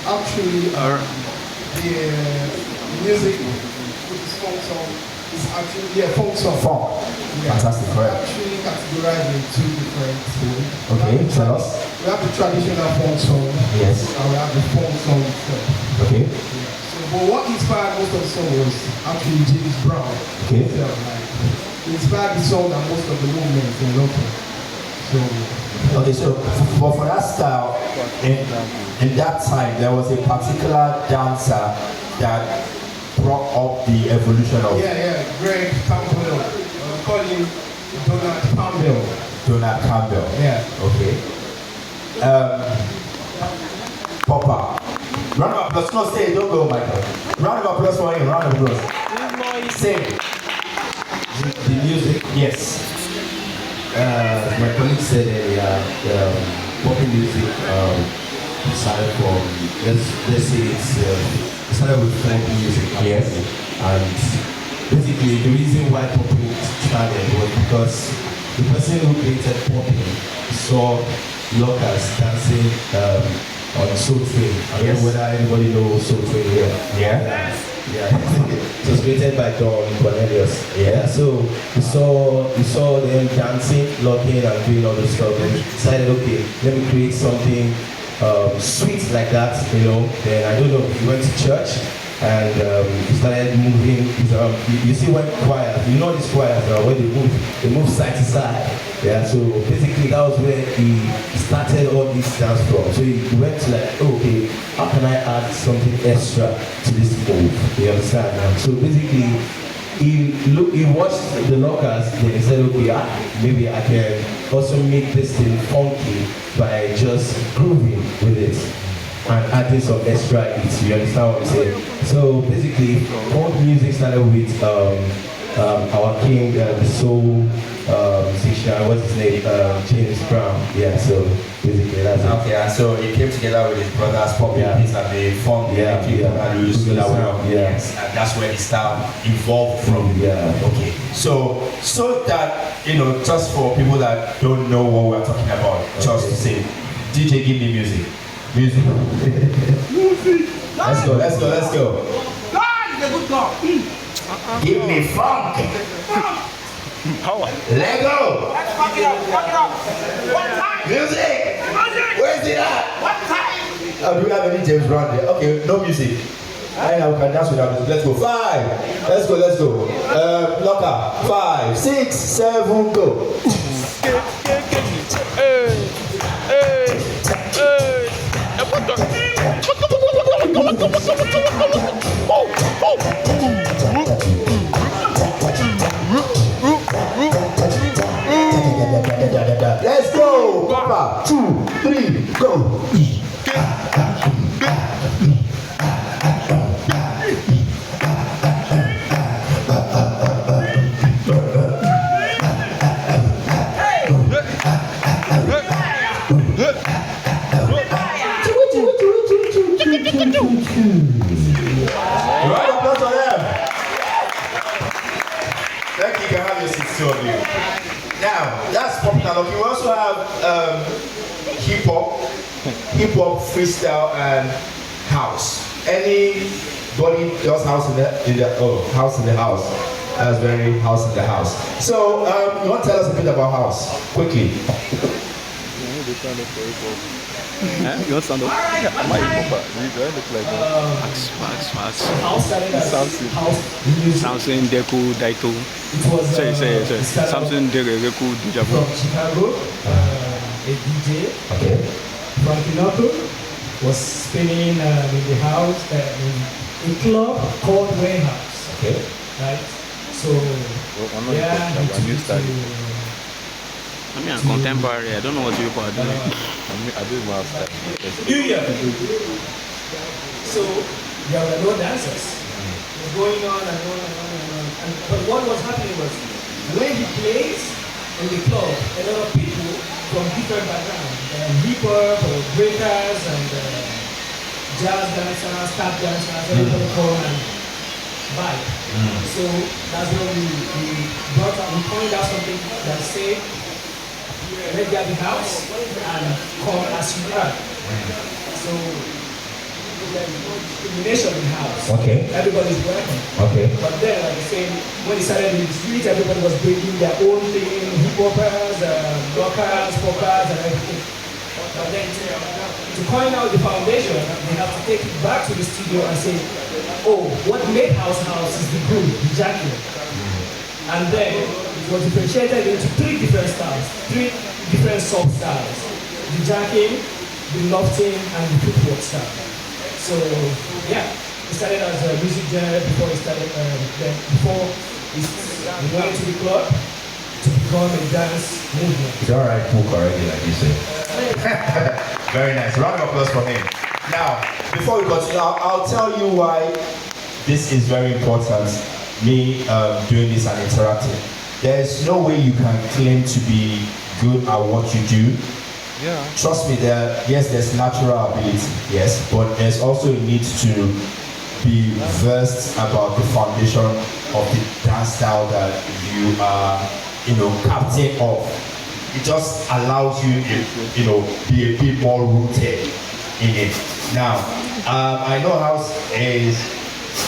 actually the music with this funk song is actually funk song. Funk. Yeah. Fantastic, correct. Actually categorized in two different things. Okay, tell us. We have the traditional funk song. Yes. And we have the funk song itself. Okay. Yeah. So, but what inspired most of the song was actually James Brown. Okay. Himself, like, he inspired the song and most of the movements in local. So. Okay, so for that style, in that time, there was a particular dancer that brought up the evolution of... Yeah, Greg Campbell. We call him Donald Campbell. Donald Campbell. Yeah. Okay. Papa. Round of applause. No, stay. Don't go, Michael. Round of applause for him. Round of applause. Sing. The music? Yes. My colleague said earlier, pop music started from, let's say it started with folk music. Yes. And basically the reason why popping started was because the person who created popping saw lockers dancing on Soul Train. I don't know whether anybody knows Soul Train here. Yeah. It was created by Don Cornelius. Yeah. So we saw them dancing, locking, and doing all this stuff. And decided, okay, let me create something sweet like that. Then I don't know. We went to church and we started moving. You see when choir, these choirs when they move side to side. Yeah. So basically that was where he started all this dance from. So he went to like, okay, how can I add something extra to this move? You understand now? So basically, he watched the lockers, then he said, okay, maybe I can also make this thing funky by just grooving with it and adding some extra hits. You understand what I'm saying? So basically, folk music started with our king, the soul musician, what's his name? James Brown. Yeah, so basically that's it. Okay, and so he came together with his brothers, popping beats and they formed the and used to that way. Yes, and that's where the style evolved from. Yeah. Okay, so that just for people that don't know what we're talking about, just to say, DJ, give me music. Music. Let's go. God is a good God. Give me funk. Lego. Let's fuck it up. What time? Music. Where's it at? What time? Oh, do we have any James Brown there? Okay, no music. I know we can dance without music. Let's go. 5. Let's go. Locker. 5, 6, 7, go. Let's go, Papa. 2, 3, go. Right, applause for them. Thank you. You can have your seats, two of you. Now, that's pop now. We also have hip hop, freestyle, and house. Anybody does house in the house in the house? That's very house in the house. So, you want to tell us a bit about house quickly? You want stand up? I'm not hip hop. You don't look like that. Samson Deku Daito. Sorry. Samson Deku Dujabo. From Chicago, a DJ. Okay. From Kinoto was spinning in the house, in a club called Warehouse. Okay. Right? So, I'm contemporary. I don't know what you are doing. I do my stuff. New Year. So there were no dancers. It was going on and on. But what was happening was when he plays in the club, a lot of people from different backgrounds, hip hop or breakers and jazz dancers, tap dancers, everybody come and vibe. So that's when we pointed out something that said, let there be house and come as you are. So discrimination in the house. Okay. Everybody's welcome. Okay. But then, like I said, when it started in the street, everybody was bringing their own thing, hip hoppers, rockers, poppers, and everything. But then to coin out the foundation, they have to take it back to the studio and say, oh, what made house is the groove, the jacking. And then it was differentiated into 3 different styles, 3 different sub-styles. The jacking, the lofting, and the footwork style. So yeah, it started as a music genre before it started, before we went to the club to become a dance movement. It's alright, cook already, like you said. Very nice. Round of applause for him. Now, before we continue, I'll tell you why this is very important. Me doing this and interacting. There's no way you can claim to be good at what you do. Yeah. Trust me, there's natural ability, yes, but there's also a need to be versed about the foundation of the dance style that you are, captain of. It just allows you to, be a bit more rooted in it. Now, I know house is,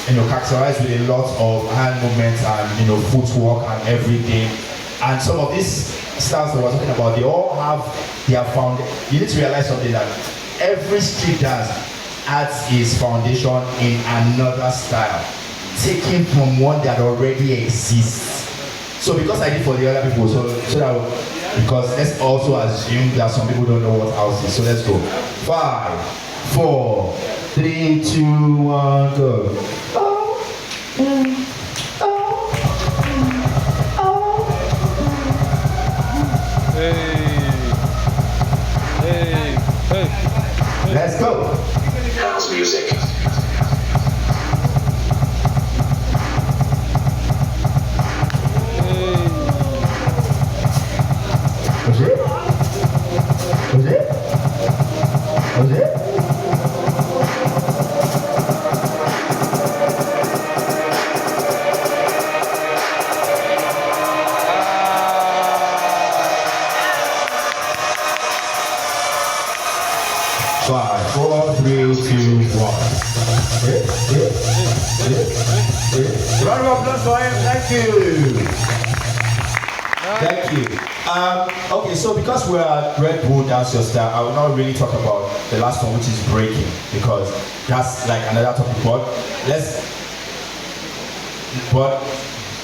characterized with a lot of hand movements and, footwork and everything. And some of these styles that we're talking about, they all have their foundation. You need to realize something, that every street dance adds its foundation in another style, taken from one that already exists. So because I did for the other people, so that because let's also assume that some people don't know what house is. So let's go. 5, 4, 3, 2, 1, go. Hey. Let's go. House music. Was it? Five, 4, 3, 2, 1. Round of applause for him. Thank you. Thank you. Okay, so because we're at Redbull Dance Your Style, I will not really talk about the last one, which is breaking, because that's like another topic. But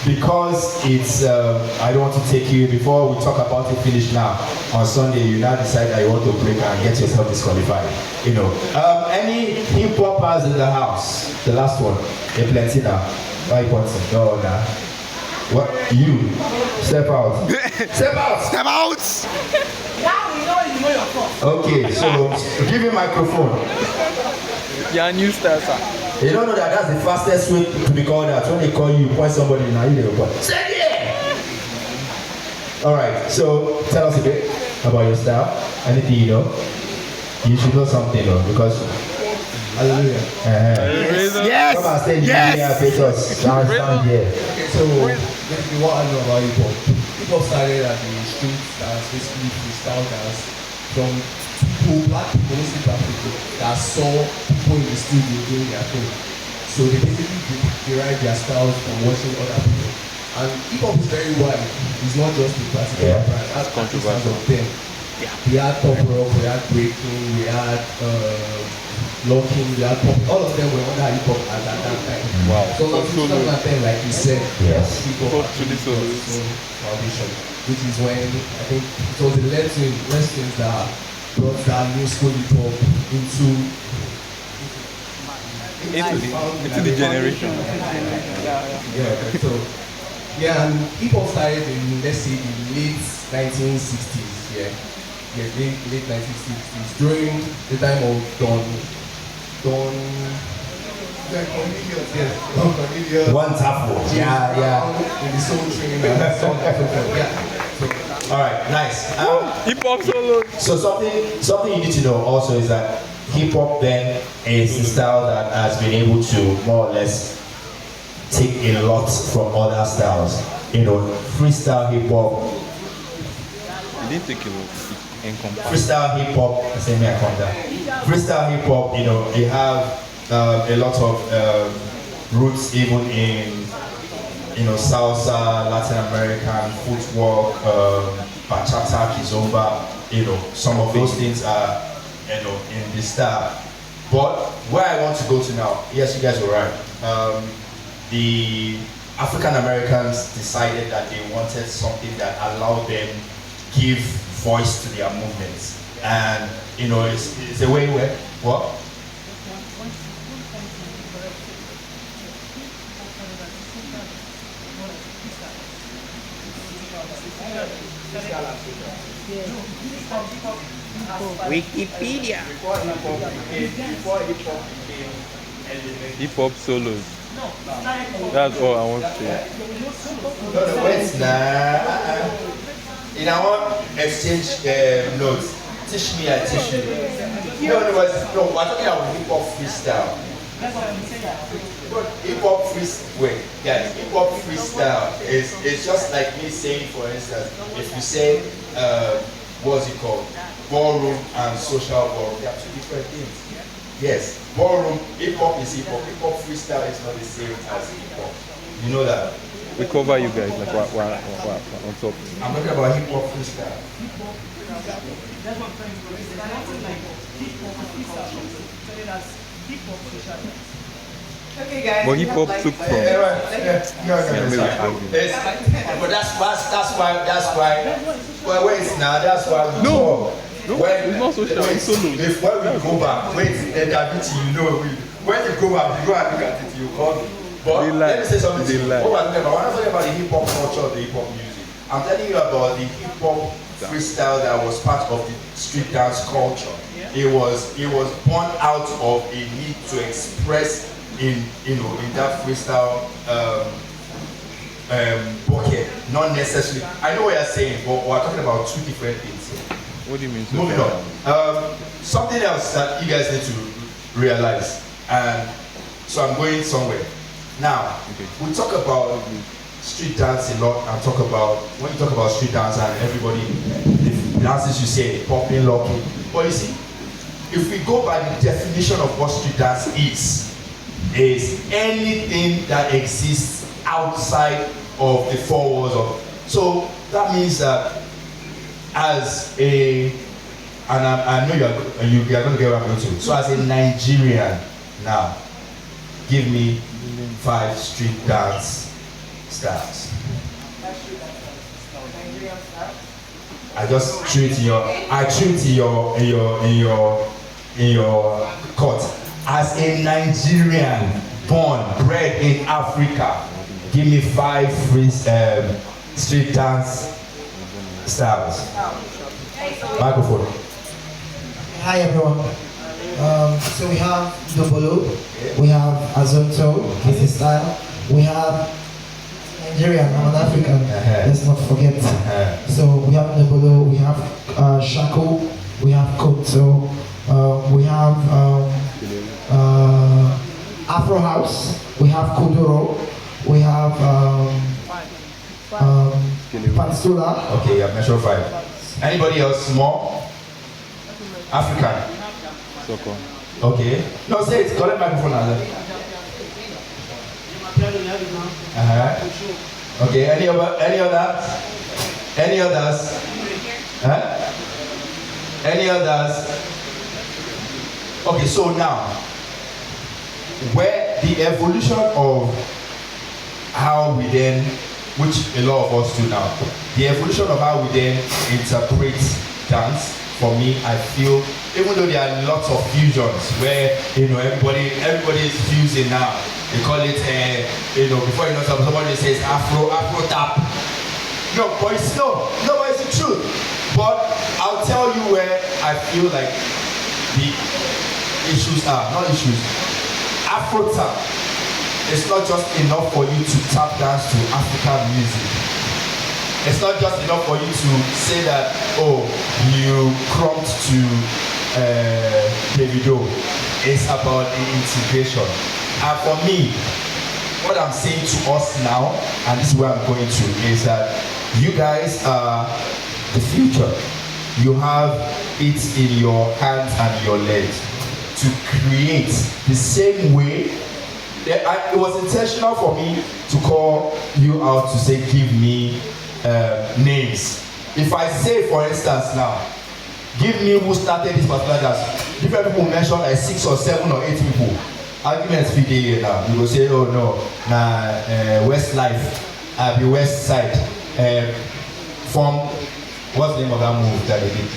because it's, I don't want to take you, before we talk about it, finish now. On Sunday, you now decide that you want to break and get yourself disqualified. Any hip hoppers in the house? The last one. A plenty now. Why you pointing? No, nah. What? You? Step out. Step out! Step out! Now we know your fault. Okay, so give me microphone. You're a new starter. You don't know that that's the fastest way to be called out. When they call you, point somebody now, you never point. Say yeah! Alright, so tell us a bit about your style. Anything you know? You should know something though, because hallelujah. Yes! Come on, stay Yes! here, pictures. Stand here. Okay, so basically what I know about hip hop. Hip hop started at the street dance, basically freestyle dance, from people, black people, mostly black people, that saw people in the studio doing their thing. So they basically derive their styles from watching other people. And hip hop is very wide. It's not just the classical brand. That's controversial of them. We had pop rock, we had breaking, we had locking, we had pop. All of them were under hip hop at that time. Wow. So not 2010, like you said, Yes. hip hop actually got its own foundation, which is when I think it was the lessons that brought that new school hip hop into the generation. And hip hop started in, let's say, the late 1960s. Late 1960s, during the time of Don Cornelius. One tapo. Yeah. In the Soul Train and so on and so forth. Yeah. So, all right, nice. Hip hop solo. So something you need to know also is that hip hop then is a style that has been able to more or less take a lot from other styles. Freestyle hip hop. You didn't take a lot. Freestyle hip hop, freestyle hip hop, you have a lot of roots even in salsa, Latin American footwork, bachata, kizomba. Some of those things are in the style. But where I want to go to now, yes, you guys were right. The African Americans decided that they wanted something that allowed them give voice to their movements, and it's a way where what. Wikipedia. Before Hip hop solos. That's all I want to say. No, wait, nah. In our exchange notes, teach me, I teach you. No, we're talking about hip hop freestyle. Hip hop freestyle, wait, guys, hip hop freestyle is just like me saying, for instance, if you say, what's it called? Ballroom and social ballroom, they are two different things. Yes, ballroom, hip hop is hip hop. Hip hop freestyle is not the same as hip hop. You know that? We cover you guys like what on top. I'm talking about hip hop freestyle. Okay, guys. But hip hop took from. But that's why. Well, wait now. That's why we No. talk. No, When, it's not social, wait, it's solo. When we go back, wait, then Daviti, when you go back, you go and look at it, you call me. But They lie. let me say something to They you. lie. When I'm talking about the hip hop culture, the hip hop music, I'm telling you about the hip hop freestyle that was part of the street dance culture. It was born out of a need to express in that freestyle bucket. Not necessarily. I know what you're saying, but we're talking about two different things. What do you mean? Moving on. Something else that you guys need to realize, and so I'm going somewhere. Now, we talk about street dance a lot, and when you talk about street dance and everybody, the dances you say, popping, locking. But you see, if we go by the definition of what street dance is anything that exists outside of the four walls of. So that means that as a, and I know you're going to get what I'm going to. So as a Nigerian now, give me 5 street dance styles. I just threw it in your court. As a Nigerian born, bred in Africa, give me 5 free street dance styles. Microphone. Hi everyone. So we have Dobolo, we have Azonto, this is style. We have Nigerian, I'm an African. Let's not forget. So we have Dobolo, we have Shako, we have Koto, we have Afro House, we have Kuduro, we have Pansula. Okay, I've mentioned 5. Anybody else more? African. Soko. Okay. No, say it. Call it microphone now. Okay. Any others? Any others? Huh? Any others? Okay. So now, where the evolution of how we then, which a lot of us do now, the evolution of how we then interpret dance. For me, I feel, even though there are lots of fusions where everybody is fusing now. They call it before somebody says Afro tap. No, but it's the truth. But I'll tell you where I feel like the issues are, not issues. Afro tap. It's not just enough for you to tap dance to African music. It's not just enough for you to say that, oh, you crumped to Davido. It's about the integration. And for me, what I'm saying to us now, and this is where I'm going to, is that you guys are the future. You have it in your hands and your legs. to create the same way. It was intentional for me to call you out to say, give me names. If I say, for instance, now, give me who started this particular dance. Different people mention like 6 or 7 or 8 people. Arguments be there now. You will say, oh no, West Life, the West Side. From what's the name of that move that they did?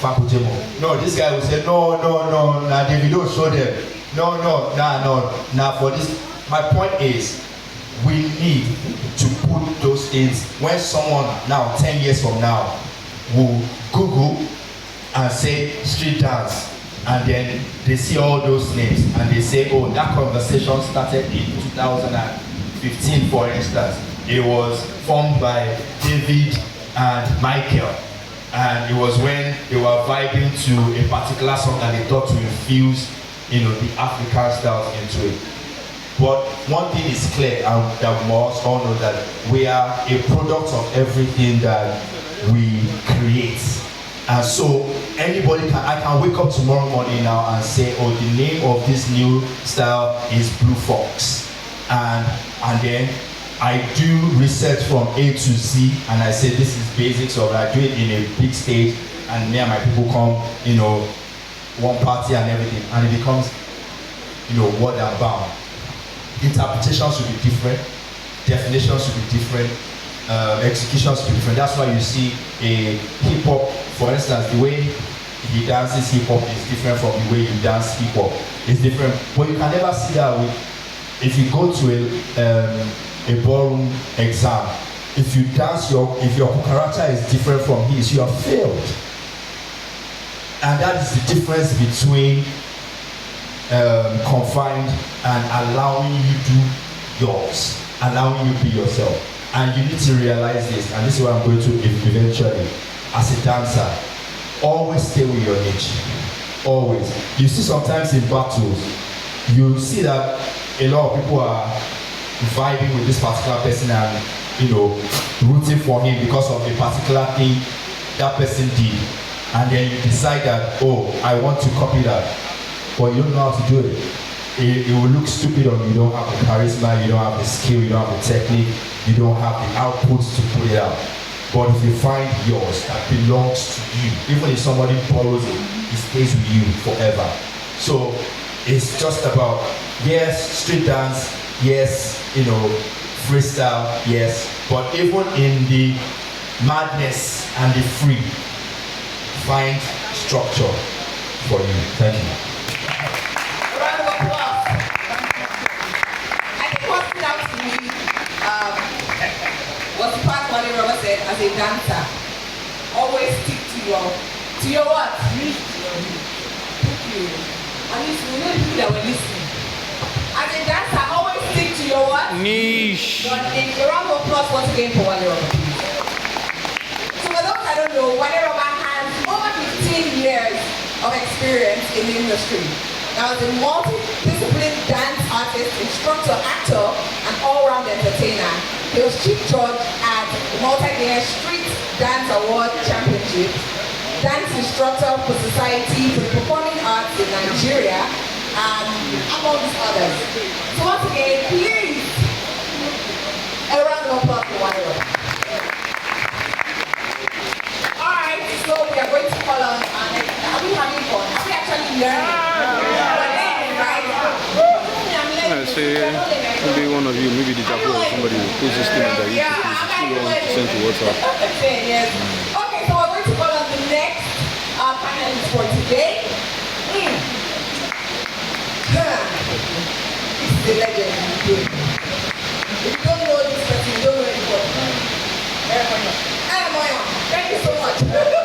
Pakujemo. No, this guy will say, no, nah, Davido show them. Nah, for this. My point is, we need to put those things when someone now, 10 years from now, will Google and say street dance, and then they see all those names and they say, oh, that conversation started in 2015, for instance. It was formed by David and Michael, and it was when they were vibing to a particular song that they thought to infuse, the African styles into it. But one thing is clear, and that we must all know, that we are a product of everything that we create. And so I can wake up tomorrow morning now and say, oh, the name of this new style is Blue Fox, and then I do research from A to Z, and I say this is basics, or I do it in a big stage, and me and my people come, one party and everything, and it becomes, word and bound. Interpretations should be different, definitions should be different, executions should be different. That's why you see a hip hop, for instance, the way he dances hip hop is different from the way you dance hip hop. It's different, but you can never see that if you go to a ballroom exam, if your character is different from his, you have failed. And that is the difference between confined and allowing you do yours, allowing you be yourself. And you need to realize this, and this is what I'm going to eventually. As a dancer, always stay with your niche. Always. You see sometimes in battles, you see that a lot of people are vibing with this particular person and rooting for him because of a particular thing that person did, and then you decide that, oh, I want to copy that, but you don't know how to do it. It will look stupid on you. You don't have the charisma, you don't have the skill, you don't have the technique, you don't have the outputs to put it out. But if you find yours that belongs to you, even if somebody borrows it, it stays with you forever. So it's just about, yes, street dance, yes, freestyle, yes, but even in the madness and the free, find structure for you. Thank you. A round of applause. I think what stood out to me was the part Wale Robert said, as a dancer, always stick to your what? Thank you. At least we know the people that were listening. As a dancer, always stick to your what? Niche. A round of applause once again for Wale Robert. So for those that don't know, Wale Robert has over 15 years of experience in the industry. Now, as a multidisciplinary dance artist, instructor, actor, and all-round entertainer, he was chief judge at the multi-year Street Dance Award Championship, dance instructor for Society for the Performing Arts in Nigeria, and amongst others. So once again, please, a round of applause for Wale. Alright, so we are going to call on our next. Are we having fun? Are we actually learning? We're learning, right? I'm learning. Maybe one of you, maybe the Japo or somebody will post this thing that you to send to WhatsApp. Yes. Okay, so we're going to call on the next panelist for today. This is a legend. If you don't know this person, you don't know anybody. Thank you so much.